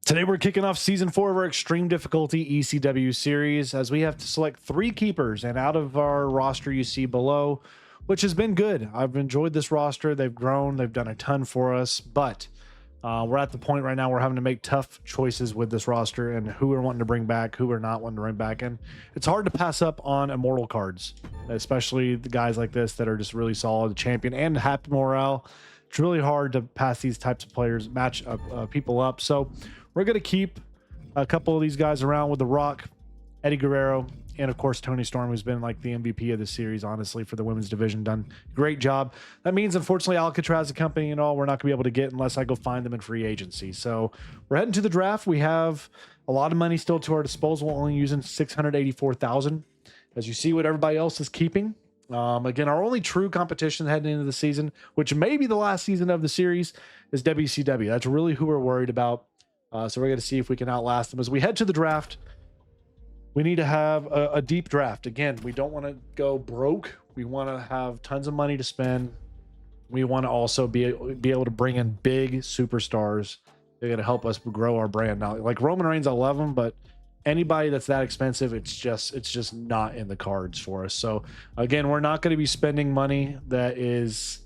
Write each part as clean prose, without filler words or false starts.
Today we're kicking off season 4 of our extreme difficulty ECW series as we have to select 3 keepers, and out of our roster you see below, which has been good. I've enjoyed this roster. They've grown, they've done a ton for us, but we're at the point right now we're having to make tough choices with this roster and who we're wanting to bring back, who we're not wanting to bring back. And it's hard to pass up on immortal cards, especially the guys like this that are just really solid, champion and happy morale. It's really hard to pass these types of players, match people up. So we're going to keep a couple of these guys around with The Rock, Eddie Guerrero, and of course Tony Storm, who's been like the MVP of the series, honestly, for the women's division. Done a great job. That means, unfortunately, Alcatraz, the company and all, we're not going to be able to get unless I go find them in free agency. So we're heading to the draft. We have a lot of money still to our disposal, only using $684,000. As you see what everybody else is keeping. Again, our only true competition heading into the season, which may be the last season of the series, is WCW. That's really who we're worried about. So we're going to see if we can outlast them. As we head to the draft, we need to have a deep draft. Again, we don't want to go broke. We want to have tons of money to spend. We want to also be able to bring in big superstars. They're going to help us grow our brand. Now, like Roman Reigns, I love him, but anybody that's that expensive, it's just not in the cards for us. So again, we're not going to be spending money that is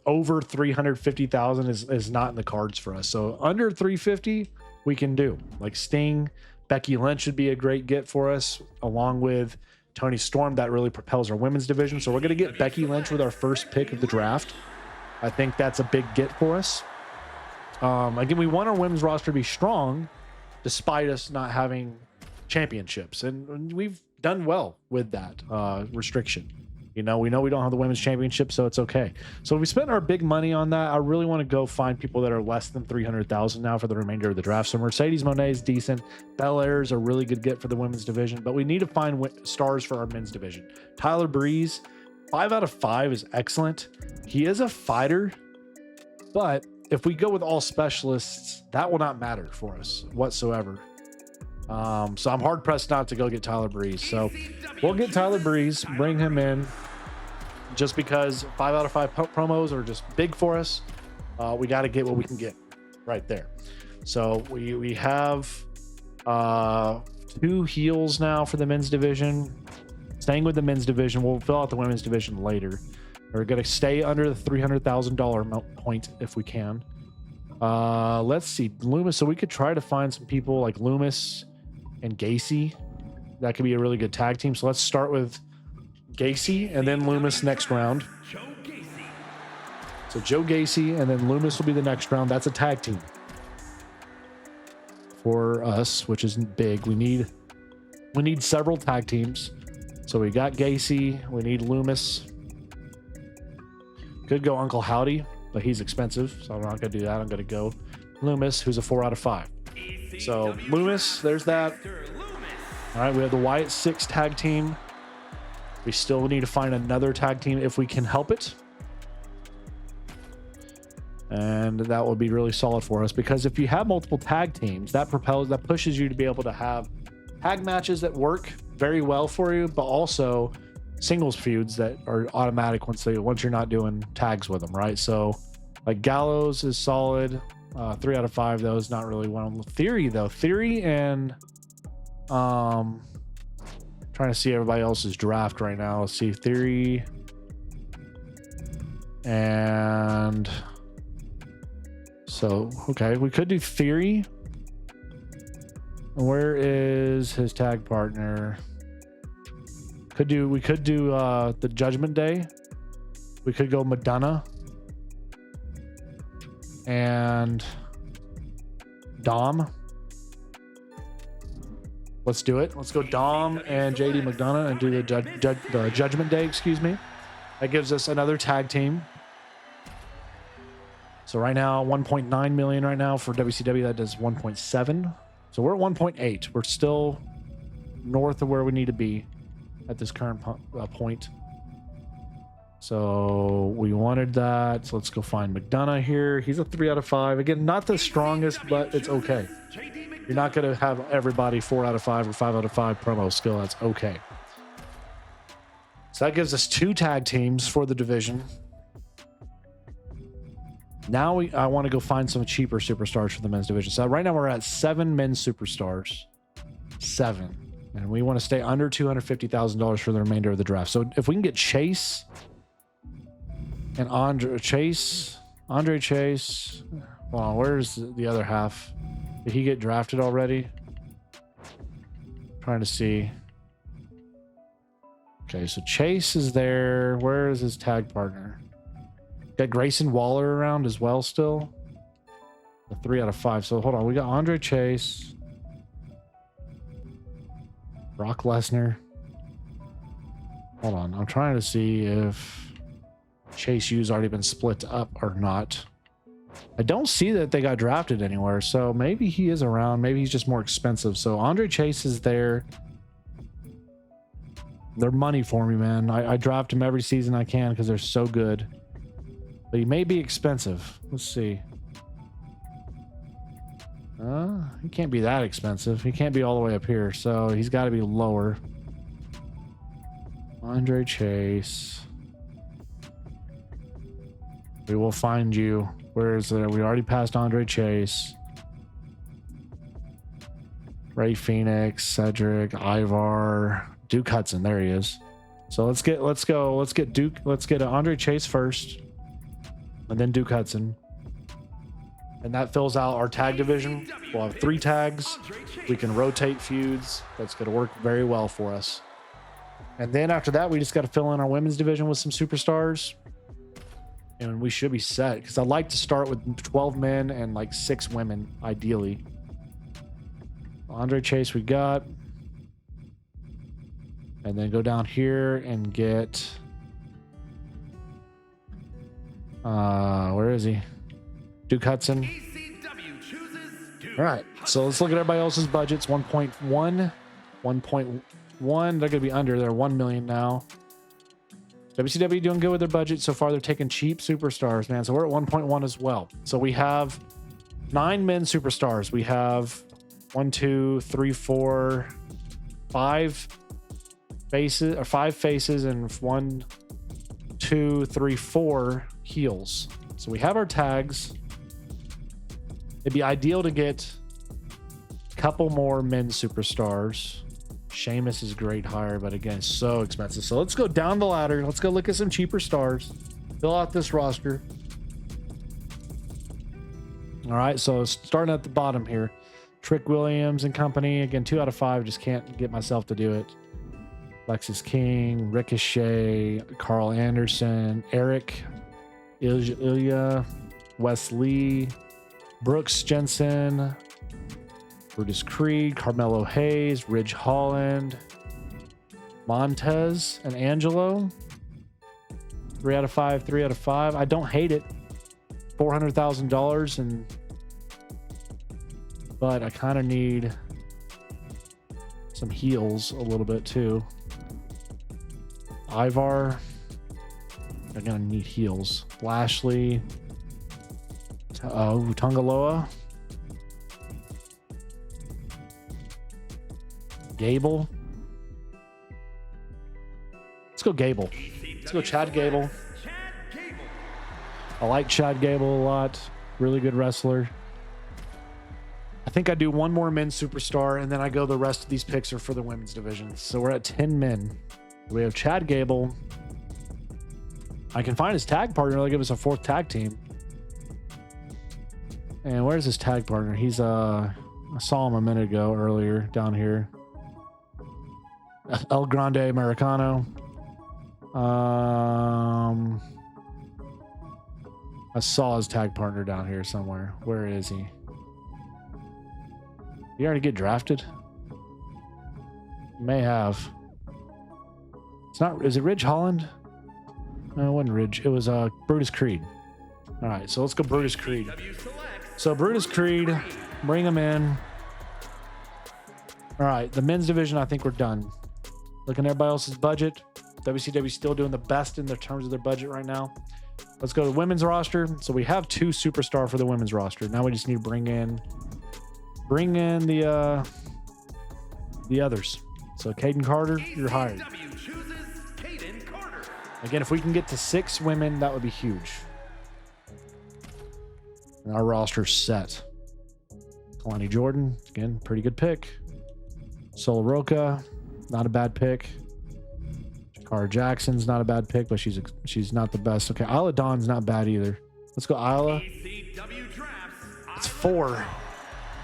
over 350,000 is not in the cards for us. So under 350 we can do. Like Sting, Becky Lynch would be a great get for us, along with Tony Storm. That really propels our women's division. So we're going to get Becky Lynch with our first pick of the draft. I think that's a big get for us. Again, we want our women's roster to be strong despite us not having championships, and we've done well with that restriction. You know, we don't have the women's championship, so it's okay. So we spent our big money on that. I really want to go find people that are less than 300,000 now for the remainder of the draft. So Mercedes Moné is decent. Belair is a really good get for the women's division, but we need to find stars for our men's division. Tyler Breeze, 5 out of 5 is excellent. He is a fighter, but if we go with all specialists, that will not matter for us whatsoever. So I'm hard pressed not to go get Tyler Breeze. So we'll get Tyler Breeze, bring him in, just because 5 out of 5 promos are just big for us. We got to get what we can get right there. So we have 2 heels now for the men's division. Staying with the men's division, we'll fill out the women's division later. We're going to stay under the $300,000 point if we can. Let's see, Loomis. So we could try to find some people like Loomis and Gacy. That could be a really good tag team. So let's start with Gacy and then Loomis next round. So Joe Gacy and then Loomis will be the next round. That's a tag team for us, which is big. We need several tag teams. So we got Gacy. We need Loomis. Could go Uncle Howdy, but he's expensive, so I'm not going to do that. I'm going to go Loomis, who's a 4 out of 5. So Loomis, there's that. All right, we have the Wyatt 6 tag team. We still need to find another tag team if we can help it. And that will be really solid for us, because if you have multiple tag teams, that pushes you to be able to have tag matches that work very well for you, but also singles feuds that are automatic once you're not doing tags with them, right? So like Gallows is solid, 3 out of 5. Though is not really one. Theory and trying to see everybody else's draft right now. Let's see, Theory and so okay, we could do Theory. Where is his tag partner? We could do the Judgment Day. We could go Madonna and Dom. Let's do it. Let's go Dom and JD McDonough and do the Judgment Day, excuse me. That gives us another tag team. So right now, 1.9 million right now for WCW. That does 1.7. So we're at 1.8. We're still north of where we need to be at this current point. So we wanted that. So let's go find McDonough here. He's a 3 out of 5. Again, not the strongest, but it's okay. You're not going to have everybody 4 out of 5 or 5 out of 5 promo skill. That's okay. So that gives us 2 tag teams for the division. Now I want to go find some cheaper superstars for the men's division. So right now we're at 7 men's superstars. 7. And we want to stay under $250,000 for the remainder of the draft. So if we can get Chase and Andre Chase. Hold on, where's the other half? Did he get drafted already? Trying to see. Okay, so Chase is there. Where is his tag partner? Got Grayson Waller around as well still. A 3 out of 5. So hold on, we got Andre Chase. Brock Lesnar. Hold on, I'm trying to see if Chase U's already been split up or not. I don't see that they got drafted anywhere, so maybe he is around. Maybe he's just more expensive. So Andre Chase is there. They're money for me, man. I draft him every season I can because they're so good. But he may be expensive. Let's see. He can't be that expensive. He can't be all the way up here, so he's got to be lower. Andre Chase. We will find you. Where is it? We already passed Andre Chase. Ray Phoenix, Cedric, Ivar, Duke Hudson. There he is. So let's get Duke. Let's get Andre Chase first, and then Duke Hudson. And that fills out our tag division. We'll have 3 tags. We can rotate feuds. That's going to work very well for us. And then after that, we just got to fill in our women's division with some superstars. And we should be set. Because I'd like to start with 12 men and like 6 women, ideally. Andre Chase we got. And then go down here and get... where is he? Duke Hudson. All right, so let's look at everybody else's budgets. 1.1, 1.1. They're going to be under. They're 1 million now. WCW doing good with their budget so far. They're taking cheap superstars, man. So we're at 1.1 as well. So we have 9 men superstars. We have 1, 2, 3, 4, 5 faces, or 5 faces, and 1, 2, 3, 4 heels. So we have our tags. It'd be ideal to get a couple more men's superstars. Sheamus is a great hire, but again, so expensive. So let's go down the ladder. Let's go look at some cheaper stars. Fill out this roster. All right, so starting at the bottom here. Trick Williams and company. Again, 2 out of 5. Just can't get myself to do it. Lexus King, Ricochet, Carl Anderson, Eric, Ilya, Wesley, Brooks Jensen, Brutus Creed, Carmelo Hayes, Ridge Holland, Montez, and Angelo. 3 out of 5, 3 out of 5. I don't hate it. $400,000, but I kind of need some heels a little bit too. Ivar, they're gonna need heels. Lashley, Tungaloa, Gable. Let's go Gable. Let's go Chad Gable. I like Chad Gable a lot. Really good wrestler. I think I do one more men's superstar, and then I go the rest of these picks are for the women's division. So we're at 10 men. We have Chad Gable. I can find his tag partner. They'll give us a 4th tag team. And where's his tag partner? He's I saw him a minute ago earlier down here. El Grande Americano. I saw his tag partner down here somewhere. Where is he? He already get drafted? May have. It's not. Is it Ridge Holland? No, it wasn't Ridge. It was Brutus Creed. All right, so let's go Brutus Creed. So Brutus Creed, bring him in. All right, the men's division, I think we're done. Looking at everybody else's budget. WCW still doing the best in the terms of their budget right now. Let's go to the women's roster. So we have 2 superstar for the women's roster. Now we just need to bring in the others. So Caden Carter, you're hired. Again, if we can get to 6 women, that would be huge. And our roster's set. Kalani Jordan, again, pretty good pick. Sola Roca, not a bad pick. Jakara Jackson's not a bad pick, but she's not the best. Okay, Isla Dawn's not bad either. Let's go Isla. It's four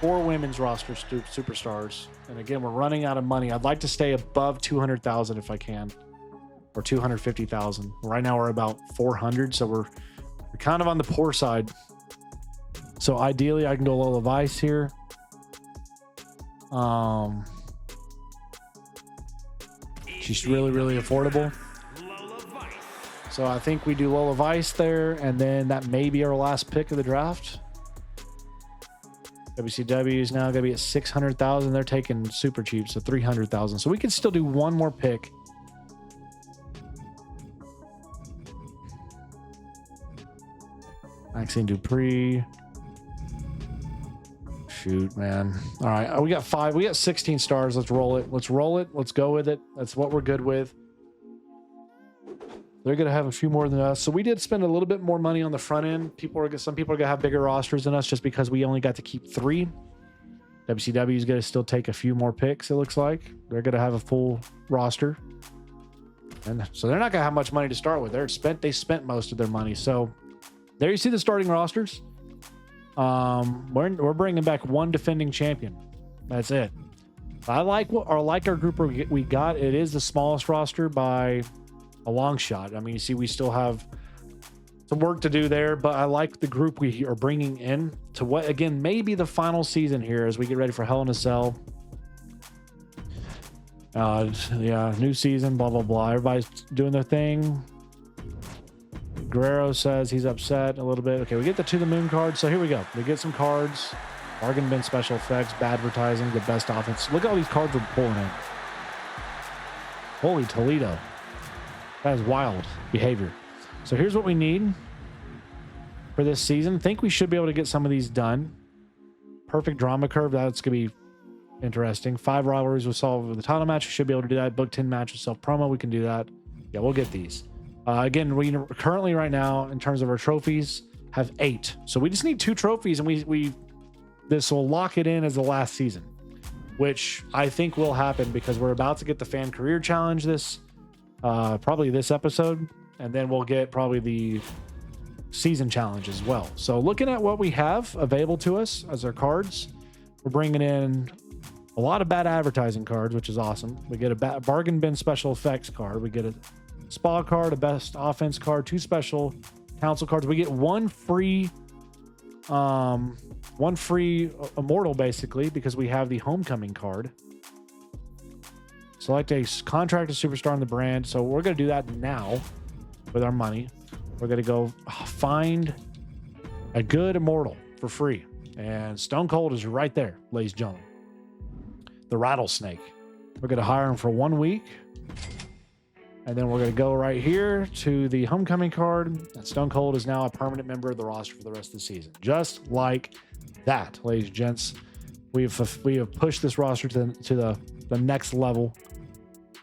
women's roster superstars. And again, we're running out of money. I'd like to stay above 200,000 if I can, or 250,000. Right now we're about 400, so we're kind of on the poor side. So ideally, I can go Lola Vice here. She's really, really affordable. So I think we do Lola Vice there, and then that may be our last pick of the draft. WCW is now going to be at 600,000. They're taking super cheap, so 300,000. So we can still do one more pick. Maxine Dupree. Shoot, man. All right, we got 5. We got 16 stars. Let's roll it. Let's roll it. Let's go with it. That's what we're good with. They're going to have a few more than us. So we did spend a little bit more money on the front end. Some people are going to have bigger rosters than us just because we only got to keep 3. WCW is going to still take a few more picks, it looks like. They're going to have a full roster. And so they're not going to have much money to start with. They spent most of their money. So there you see the starting rosters. We're bringing back 1 defending champion. That's it. I like our group we got. It is the smallest roster by a long shot. I mean, you see, we still have some work to do there, but I like the group we are bringing in to what, again, may be the final season here as we get ready for Hell in a Cell. Yeah, new season, blah, blah, blah. Everybody's doing their thing. Guerrero says he's upset a little bit. Okay, we get the To the Moon card. So here we go. We get some cards. Bargain bin special effects, bad advertising, the best offense. Look at all these cards we're pulling in. Holy Toledo. That is wild behavior. So here's what we need for this season. Think we should be able to get some of these done. Perfect drama curve. That's going to be interesting. 5 rivalries we'll solve with the title match. We should be able to do that. Book 10 matches, self promo. We can do that. Yeah, we'll get these. Again, we currently right now, in terms of our trophies, have 8. So we just need 2 trophies, and this will lock it in as the last season, which I think will happen because we're about to get the fan career challenge probably this episode, and then we'll get probably the season challenge as well. So looking at what we have available to us as our cards, we're bringing in a lot of bad advertising cards, which is awesome. We get a bargain bin special effects card. We get a spa card, a best offense card, 2 special council cards. We get one free immortal, basically, because we have the homecoming card. Select a contracted superstar in the brand. So we're going to do that now with our money. We're going to go find a good immortal for free. And Stone Cold is right there, ladies and gentlemen. The Rattlesnake. We're going to hire him for 1 week. And then we're going to go right here to the homecoming card. And Stone Cold is now a permanent member of the roster for the rest of the season. Just like that, ladies and gents. We have pushed this roster to the next level.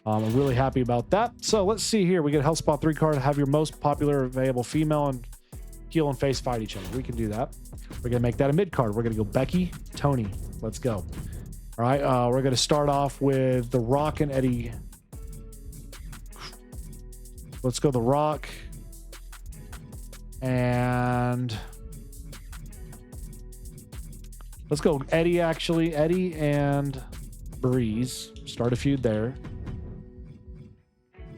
I'm really happy about that. So let's see here. We get a Health Spot 3 card. Have your most popular available female and heel and face fight each other. We can do that. We're going to make that a mid card. We're going to go Becky, Tony. Let's go. All right. We're going to start off with The Rock and Eddie. Let's go The Rock. And let's go Eddie, actually. Eddie and Breeze. Start a feud there.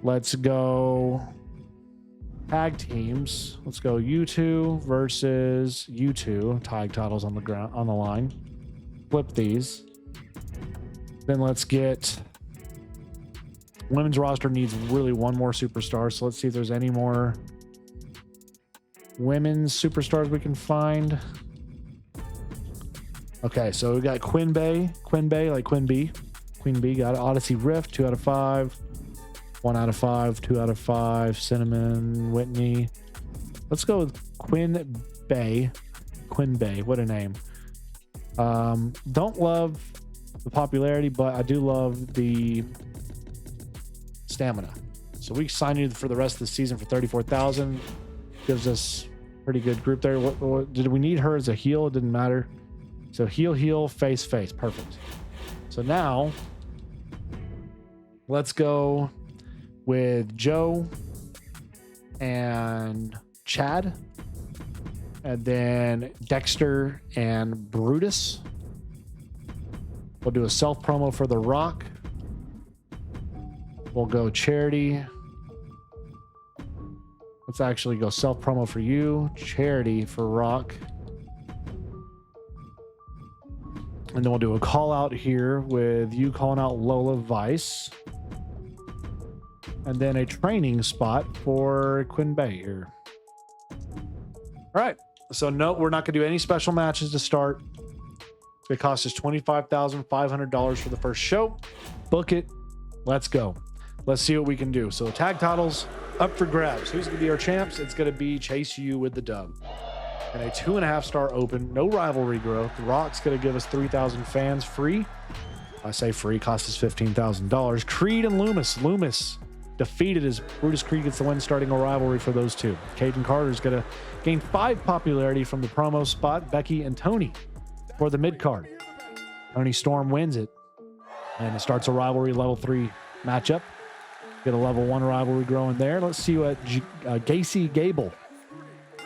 Let's go tag teams. Let's go U2 versus U2. Tag titles on the line. Flip these. Then let's get women's roster needs really one more superstar. So let's see if there's any more women's superstars we can find. Okay, so we got Queen Bey, like Queen Bee. Queen Bee got it. Odyssey Rift, 2 out of 5. 1 out of 5, 2 out of 5. Cinnamon, Whitney. Let's go with Quinn Bey. Quinn Bey, what a name. Don't love the popularity, but I do love the stamina. So we signed you for the rest of the season for 34,000. Gives us Pretty good group there. What did we need her as a heel? It didn't matter. So heel, face. Perfect. So now let's go with Joe and Chad, and then Dexter and Brutus. We'll do a self promo for The Rock. We'll go Charity. Let's actually go self promo for you, Charity for Rock. And then we'll do a call out here with you calling out Lola Vice. And then a training spot for Quinn Bay here. All right. So no, we're not going to do any special matches to start. It costs us $25,500 for the first show. Book it. Let's go. Let's see what we can do. So tag titles up for grabs. Who's going to be our champs? It's going to be Chase U with the dub. And a 2.5-star open. No rivalry growth. The Rock's going to give us 3,000 fans free. I say free. Cost us $15,000. Creed and Loomis. Loomis defeated as Brutus Creed gets the win, starting a rivalry for those two. Caden Carter's going to gain 5 popularity from the promo spot. Becky and Tony for the mid-card. Tony Storm wins it. And it starts a rivalry level 3 matchup. Get a level 1 rivalry growing there. Let's see what Gacy Gable.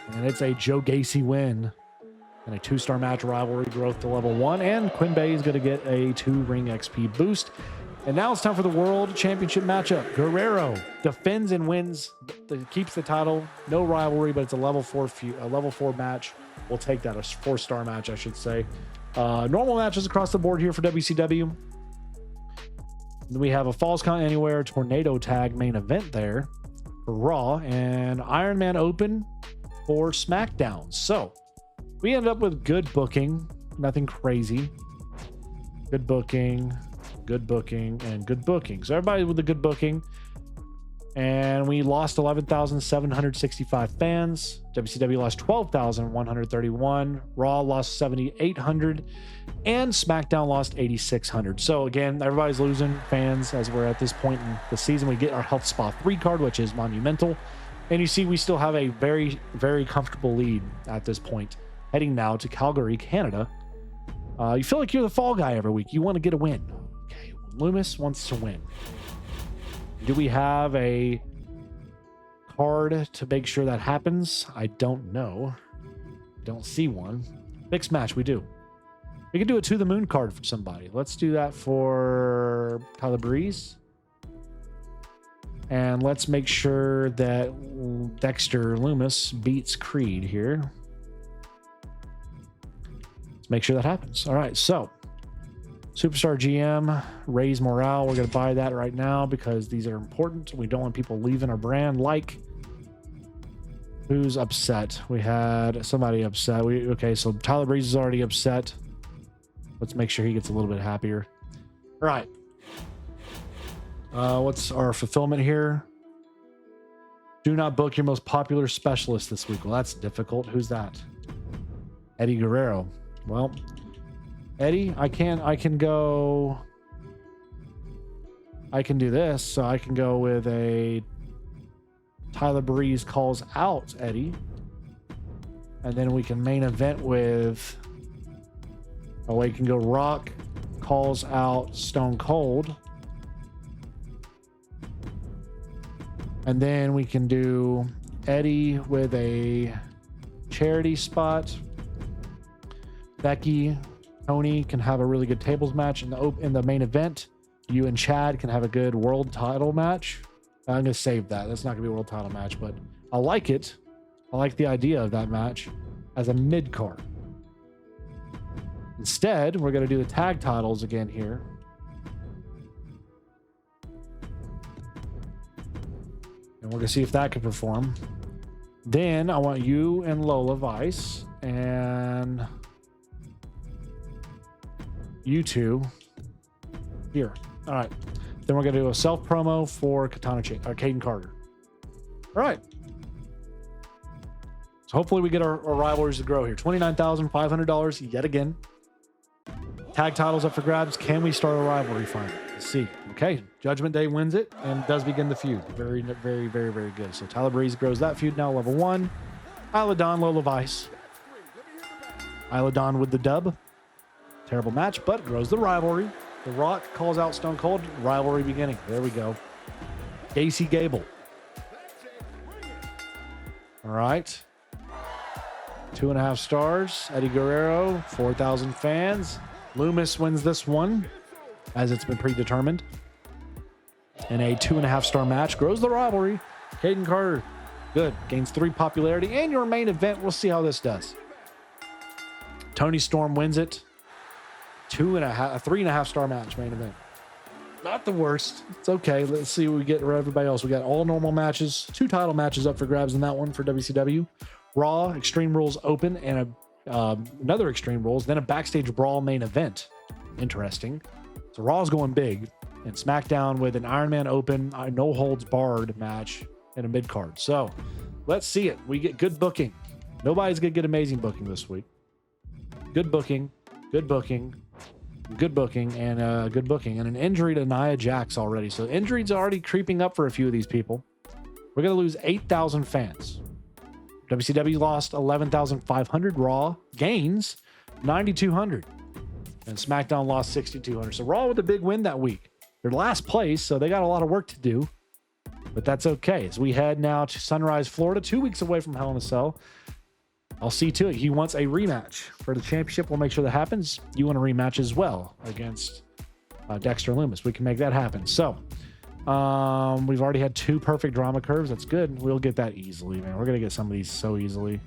And it's a Joe Gacy win. And a 2-star match rivalry growth to level 1. And Quinn Bay is going to get a 2-ring XP boost. And now it's time for the World Championship matchup. Guerrero defends and wins. Keeps the title. No rivalry, but it's a level 4 match. We'll take that. A 4-star match, I should say. Normal matches across the board here for WCW. We have a Falls Count Anywhere Tornado Tag main event there for Raw, and Iron Man Open for SmackDown. So we ended up with good booking, nothing crazy. Good booking, and good booking. So everybody with a good booking. And we lost 11,765 fans. WCW lost 12,131. Raw lost 7,800. And SmackDown lost 8,600. So again, everybody's losing fans as we're at this point in the season. We get our Health Spa 3 card, which is monumental. And you see we still have a very, very comfortable lead at this point. Heading now to Calgary, Canada. You feel like you're the fall guy every week. You want to get a win. Okay, Loomis wants to win. Do we have a card to make sure that happens? I don't know. Don't see one. Mixed match, we do. We can do a To the Moon card for somebody. Let's do that for Tyler Breeze. And let's make sure that Dexter Loomis beats Creed here. Let's make sure that happens. All right, so Superstar GM, raise morale. We're going to buy that right now because these are important. We don't want people leaving our brand. Like, who's upset? We had somebody upset. Okay, so Tyler Breeze is already upset. Let's make sure he gets a little bit happier. All right. What's our fulfillment here? Do not book your most popular specialist this week. Well, that's difficult. Who's that? Eddie Guerrero. Well, Eddie, I can do this. So I can go with a Tyler Breeze calls out Eddie. And then we can main event with, we can go Rock calls out Stone Cold. And then we can do Eddie with a charity spot. Becky, Tony can have a really good tables match in the main event. You and Chad can have a good world title match. I'm going to save that. That's not going to be a world title match, but I like it. I like the idea of that match as a mid card. Instead, we're going to do the tag titles again here. And we're going to see if that can perform. Then I want you and Lola Vice and you two here. All right. Then we're going to do a self promo for Caden Carter. All right. So hopefully we get our rivalries to grow here. $29,500 yet again. Tag titles up for grabs. Can we start a rivalry finally? Let's see. Okay. Judgment Day wins it and does begin the feud. Very, very, very, very good. So Tyler Breeze grows that feud now, level 1. Isla Dawn, Lola Vice. Isla Dawn with the dub. Terrible match, but grows the rivalry. The Rock calls out Stone Cold. Rivalry beginning. There we go. Gacy Gable. All right. 2.5 stars. Eddie Guerrero, 4,000 fans. Loomis wins this one, as it's been predetermined. In a 2.5 star match, grows the rivalry. Caden Carter, good. Gains 3 popularity. And your main event, we'll see how this does. Tony Storm wins it. 3.5 star match main event. Not the worst. It's okay. Let's see what we get for everybody else. We got all normal matches, 2 title matches up for grabs in that one for WCW. Raw, Extreme Rules Open, and another Extreme Rules, then a Backstage Brawl main event. Interesting. So Raw's going big, and SmackDown with an Iron Man Open, no holds barred match in a mid card. So let's see it. We get good booking. Nobody's gonna get amazing booking this week. Good booking, good booking, good booking, and good booking, and an injury to Nia Jax already. So injuries are already creeping up for a few of these people. We're gonna lose 8,000 fans. WCW lost 11,500. Raw gains 9,200. And SmackDown lost 6,200. So Raw with a big win that week. They're last place, so they got a lot of work to do. But that's okay. As we head now to Sunrise, Florida, 2 weeks away from Hell in a Cell. I'll see to it. He wants a rematch for the championship. We'll make sure that happens. You want a rematch as well against Dexter Loomis. We can make that happen. So we've already had 2 perfect drama curves. That's good. We'll get that easily, man. We're going to get some of these so easily.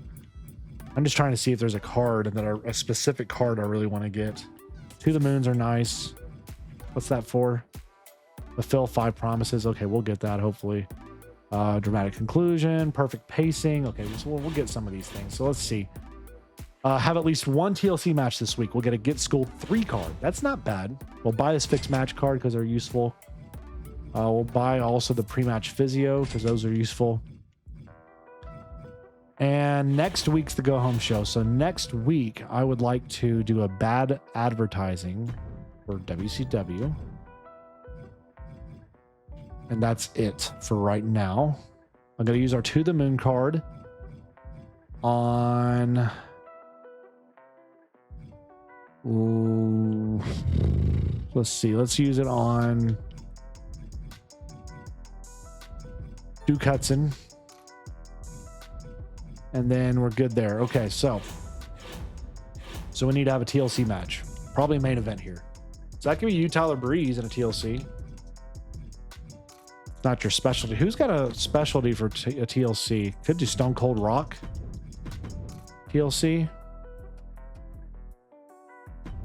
I'm just trying to see if there's a card a specific card I really want to get. To the Moons are nice. What's that for? Fulfill 5 promises. Okay, we'll get that hopefully. Dramatic conclusion, perfect pacing. Okay, so we'll get some of these things. So let's see. Have at least 1 TLC match this week. We'll get a Get Schooled 3 card. That's not bad. We'll buy this fixed match card because they're useful. We'll buy also the pre-match physio because those are useful. And next week's the go home show. So next week, I would like to do a bad advertising for WCW. And that's it for right now. I'm going to use our To the Moon card on... Ooh, let's see. Let's use it on Duke Hudson. And then we're good there. Okay, so we need to have a TLC match. Probably a main event here. So that could be you, Tyler Breeze, in a TLC. Not your specialty. Who's got a specialty for a TLC? Could do Stone Cold Rock. TLC.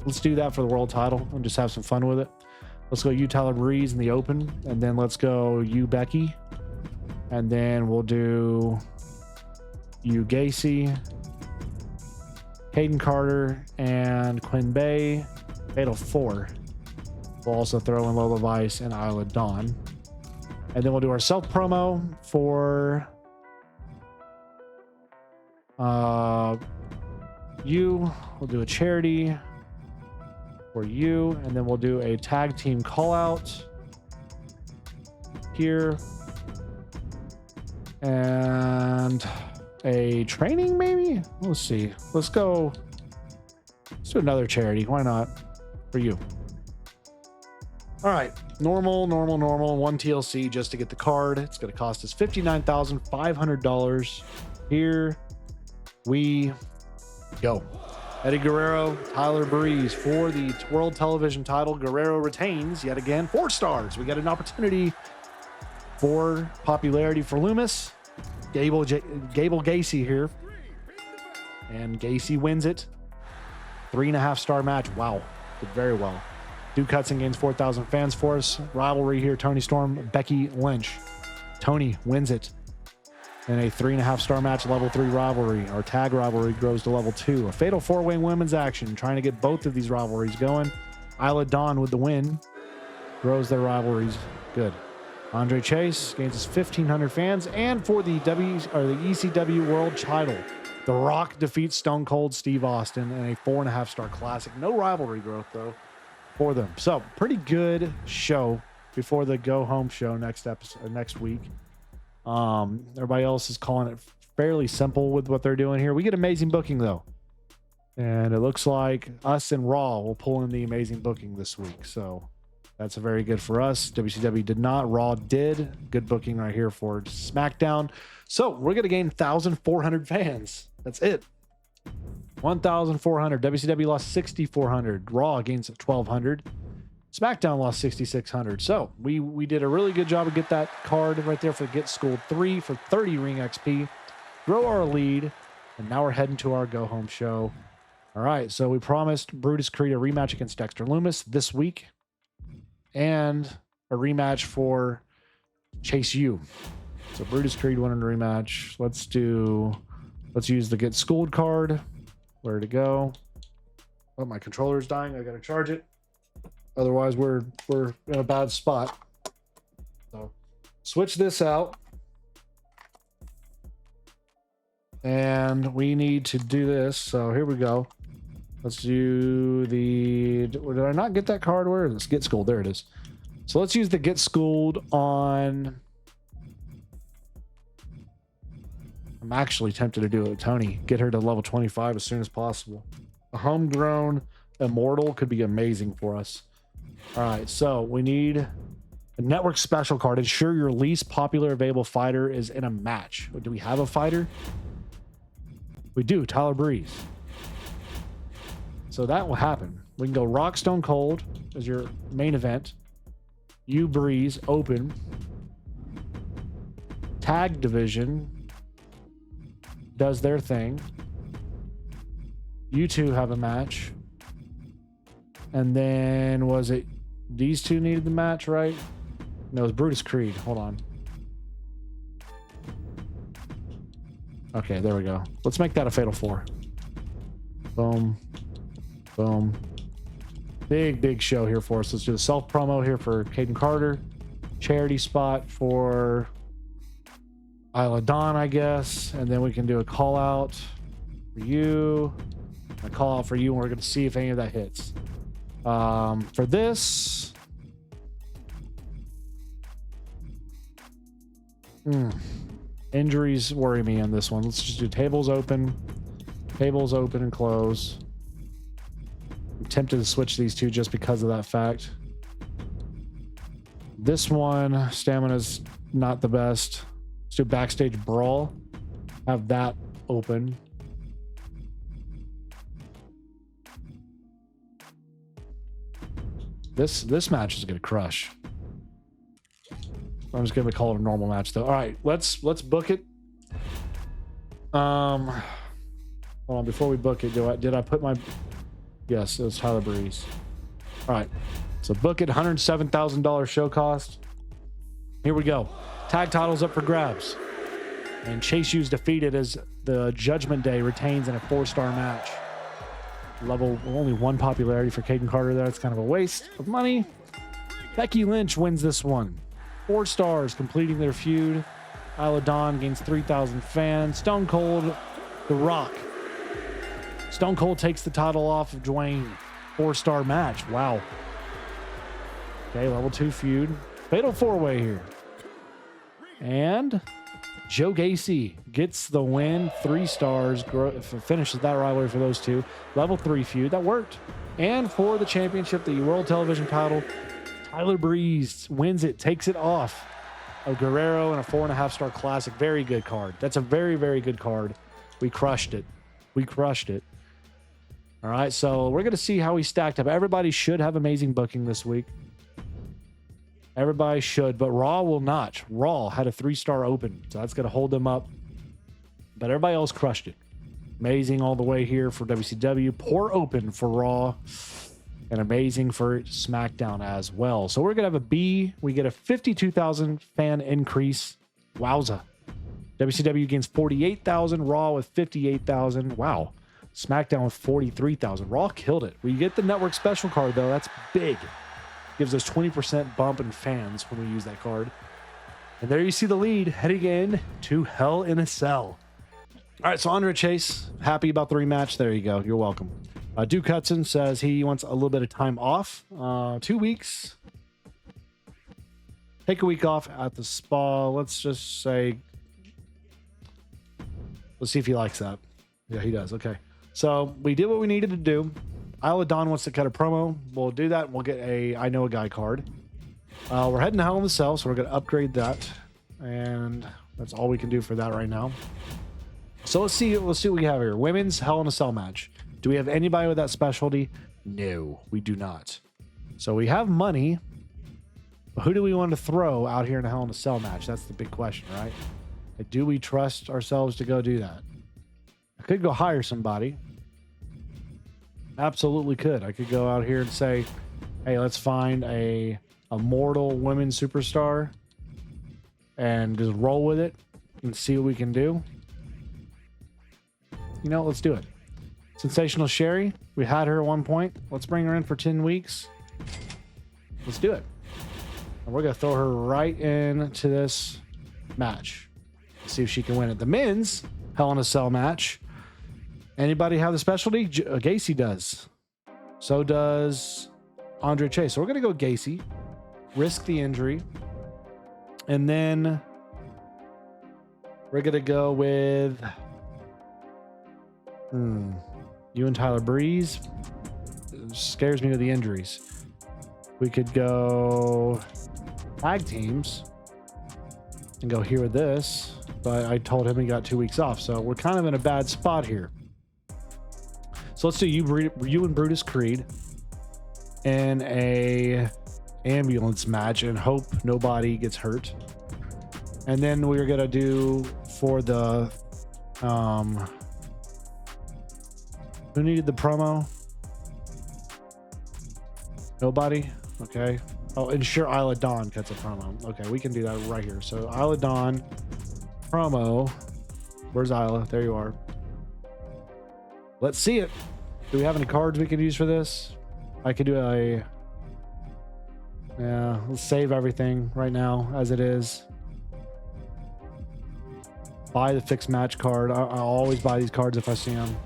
Let's do that for the world title and just have some fun with it. Let's go you, Tyler Breeze, in the open. And then let's go you, Becky. And then we'll do you, Gacy, Caden Carter, and Quinn Bay. Fatal 4. We'll also throw in Lola Vice and Isla Dawn. And then we'll do our self promo for you. We'll do a charity for you. And then we'll do a tag team call out here. And a training, maybe? Let's see. Let's do another charity. Why not? For you. All right. Normal. 1 TLC just to get the card. It's going to cost us $59,500. Here we go. Eddie Guerrero, Tyler Breeze for the World Television title. Guerrero retains yet again. 4 stars. We got an opportunity for popularity for Loomis. Gable Gacy here. And Gacy wins it. 3.5 star match. Wow. Did very well. Duke Hudson gains 4,000 fans for us. Rivalry here. Tony Storm, Becky Lynch. Tony wins it in a 3.5 star match, level 3 rivalry. Our tag rivalry grows to level 2. A fatal 4-way women's action. Trying to get both of these rivalries going. Isla Dawn with the win. Grows their rivalries. Good. Andre Chase gains his 1,500 fans. And for the ECW World title, The Rock defeats Stone Cold Steve Austin in a 4.5 star classic. No rivalry growth, though, for them. So pretty good show before the go home show next week. Everybody else is calling it fairly simple with what they're doing here. We get amazing booking though. And it looks like us and Raw will pull in the amazing booking this week. So that's very good for us. WCW did not. Raw did. Good booking right here for SmackDown. So we're going to gain 1,400 fans. That's it. 1,400. WCW lost 6,400. Raw gains 1,200. SmackDown lost 6,600. So we did a really good job of get that card right there for Get Schooled 3 for 30 ring XP. Grow our lead. And now we're heading to our go-home show. All right, so we promised Brutus Creed a rematch against Dexter Loomis this week and a rematch for Chase U. So Brutus Creed wanted a rematch. Let's use the Get Schooled card. Where to go? Oh, my controller's dying. I got to charge it. Otherwise, we're in a bad spot. So switch this out. And we need to do this. So here we go. Let's do the... Did I not get that card? Where is this? Get Schooled. There it is. So let's use the Get Schooled on... I'm actually tempted to do it with Tony. Get her to level 25 as soon as possible. A homegrown Immortal could be amazing for us. All right, so we need a network special card. Ensure your least popular available fighter is in a match. Do we have a fighter? We do. Tyler Breeze. So that will happen. We can go Rock Stone Cold as your main event. You Breeze open. Tag division does their thing. You two have a match. And then was it these two needed the match, right? No, it was Brutus Creed. Hold on. Okay, there we go. Let's make that a Fatal 4. Boom. Boom. Big show here for us. Let's do the self promo here for Caden Carter. Charity spot for Isla Dawn, I guess. And then we can do a call out for you. A call out for you, and we're going to see if any of that hits. For this... Injuries worry me on this one. Let's just do tables open and close. I'm tempted to switch these two just because of that fact. This one, stamina's not the best. Let's do backstage brawl. Have that open. This match is gonna crush. I'm just gonna call it a normal match though. All right, let's book it. Hold on, before we book it, did I put my... Yes, it was Tyler Breeze. All right, so book it. $107,000 show cost. Here we go. Tag titles up for grabs, and Chase U's defeated as the Judgment Day retains in a 4-star match. Level only 1 popularity for Caden Carter there. It's kind of a waste of money. Becky Lynch wins this one. 4 stars, completing their feud. Isla Dawn gains 3,000 fans. Stone Cold, The Rock. Stone Cold takes the title off of Dwayne. 4-star match. Wow. Okay, level 2 feud. Fatal 4-way here. And Joe Gacy gets the win. 3 stars. Finishes that rivalry for those two. Level 3 feud. That worked. And for the championship, the World Television title, Tyler Breeze wins it, takes it off of Guerrero in a 4.5-star classic. Very good card. That's a very good card. We crushed it. All right, so we're going to see how we stacked up. Everybody should have amazing booking this week. Everybody should, but Raw will not. Raw had a 3-star open, so that's going to hold them up. But everybody else crushed it. Amazing all the way here for WCW. Poor open for Raw. And amazing for SmackDown as well. So we're going to have a B. We get a 52,000 fan increase. Wowza. WCW gains 48,000. Raw with 58,000. Wow. SmackDown with 43,000. Raw killed it. We get the network special card, though. That's big. Gives us 20% bump in fans when we use that card. And there you see the lead heading in to Hell in a Cell. All right, so Andre Chase, happy about the rematch. There you go. You're welcome. Duke Hudson says he wants a little bit of time off. 2 weeks. Take a week off at the spa. Let's just say Let's see if he likes that. Yeah, he does. Okay. So we did what we needed to do. Isla Dawn wants to cut a promo. We'll do that. We'll get a I Know a Guy card. We're heading to Hell in the Cell, so we're going to upgrade that. And that's all we can do for that right now. So let's see what we have here. Women's Hell in a Cell match. Do we have anybody with that specialty? No, we do not. So we have money. But who do we want to throw out here in a Hell in a Cell match? That's the big question, right? Like, do we trust ourselves to go do that? I could go hire somebody. Absolutely could. I could go out here and say, hey, let's find a mortal women's superstar and just roll with it and see what we can do. You know, let's do it. Sensational Sherry. We had her at one point. Let's bring her in for 10 weeks. Let's do it. And we're going to throw her right into this match. See if she can win it. The men's Hell in a Cell match. Anybody have the specialty? Gacy does. So does Andre Chase. So we're going to go Gacy. Risk the injury. And then we're going to go with you and Tyler Breeze. It scares me with the injuries. We could go tag teams and go here with this. But I told him he got 2 weeks off. So we're kind of in a bad spot here. So let's do you and Brutus Creed in a ambulance match and hope nobody gets hurt. And then we're gonna do for the who needed the promo? Nobody? Okay. Oh, and sure, Isla Dawn cuts a promo. Okay, we can do that right here. So Isla Dawn promo. Where's Isla? There you are. Let's see it. Do we have any cards we could use for this? I could do yeah, let's save everything right now as it is. Buy the fixed match card. I always buy these cards if I see them,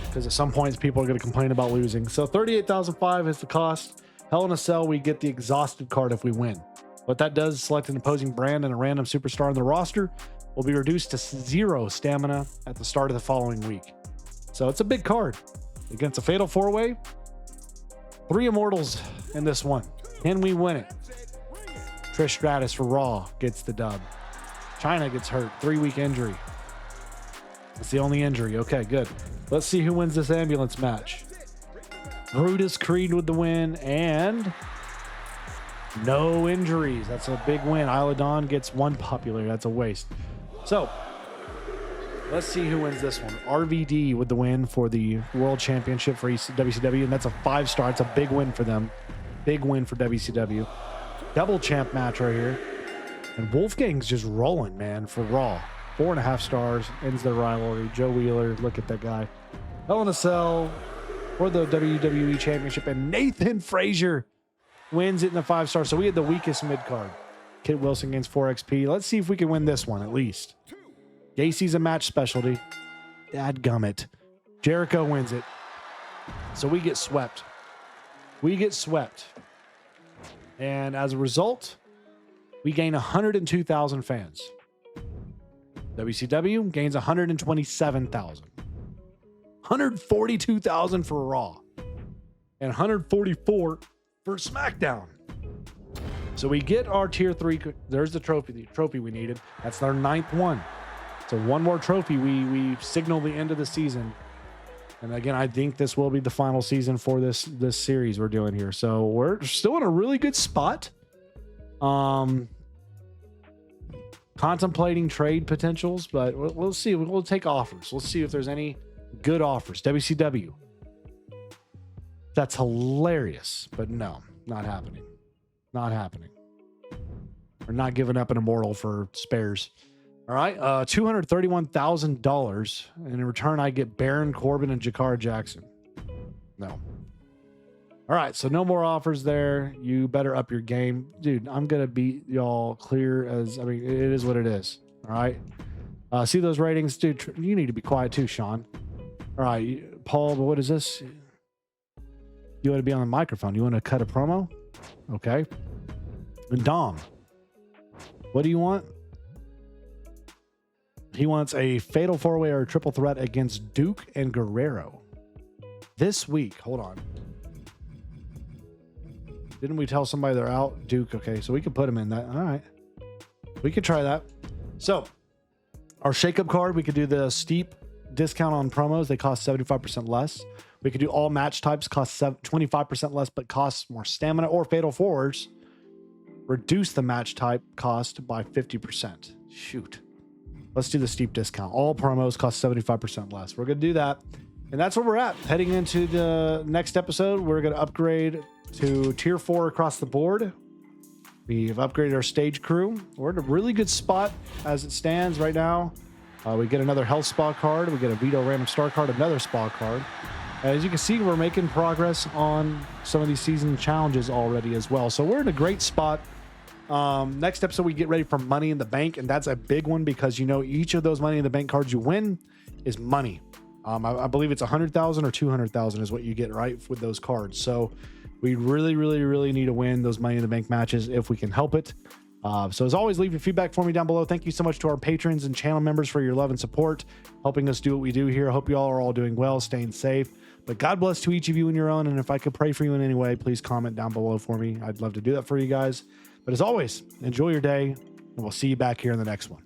because at some points people are going to complain about losing. So 38,005 is the cost. Hell in a Cell, we get the exhausted card if we win. What that does is select an opposing brand and a random superstar on the roster will be reduced to 0 stamina at the start of the following week. So it's a big card. Against a fatal 4-way, 3 immortals in this one. Can we win it? Trish Stratus for Raw gets the dub. China gets hurt, 3-week injury. That's the only injury. Okay, good. Let's see who wins this ambulance match. Brutus Creed with the win and no injuries. That's a big win. Isla Dawn gets 1 popular. That's a waste. So let's see who wins this one. RVD with the win for the World Championship for WCW, and that's a 5-star. It's a big win for them. Big win for WCW. Double champ match right here. And Wolfgang's just rolling, man, for Raw. 4.5 stars. Ends their rivalry. Joe Wheeler, look at that guy. Hell in a Cell for the WWE Championship, and Nathan Frazier wins it in the 5-star. So we had the weakest mid-card. Kit Wilson against 4XP. Let's see if we can win this one at least. Gacy's a match specialty. Dadgummit. Jericho wins it. So we get swept. We get swept. And as a result, we gain 102,000 fans. WCW gains 127,000. 142,000 for Raw. And 144 for SmackDown. So we get our tier 3. There's the trophy we needed. That's our 9th one. So one more trophy. We signal the end of the season. And again, I think this will be the final season for this series we're doing here. So we're still in a really good spot. Contemplating trade potentials, but we'll see. We'll take offers. Let's see if there's any good offers. WCW. That's hilarious, but no, not happening. Not happening. We're not giving up an immortal for spares. All right, $231,000, and in return, I get Baron Corbin and Jakara Jackson. No. All right, so no more offers there. You better up your game. Dude, I'm going to beat y'all clear as, I mean, it is what it is. All right. See those ratings? Dude, you need to be quiet too, Sean. All right, Paul, what is this? You want to be on the microphone. You want to cut a promo? Okay. And Dom, what do you want? He wants a fatal 4-way or a triple threat against Duke and Guerrero this week. Hold on. Didn't we tell somebody they're out? Duke. Okay, so we could put him in that. All right. We could try that. So our shakeup card, we could do the steep discount on promos. They cost 75% less. We could do all match types, cost 25% less, but costs more stamina, or fatal fours. Reduce the match type cost by 50%. Shoot. Let's do the steep discount. All promos cost 75% less. We're going to do that. And that's where we're at. Heading into the next episode, we're going to upgrade to tier 4 across the board. We've upgraded our stage crew. We're in a really good spot as it stands right now. We get another health spa card. We get a veto random star card, another spa card. As you can see, we're making progress on some of these season challenges already as well. So we're in a great spot. Next episode, we get ready for Money in the Bank, and that's a big one because, you know, each of those Money in the Bank cards you win is money. I believe it's 100,000 or 200,000 is what you get, right, with those cards. So we really need to win those Money in the Bank matches if we can help it. So as always, leave your feedback for me down below. Thank you so much to our patrons and channel members for your love and support, helping us do what we do here. I hope you all are all doing well, staying safe. But God bless to each of you in your own. And if I could pray for you in any way, please comment down below for me. I'd love to do that for you guys. But as always, enjoy your day, and we'll see you back here in the next one.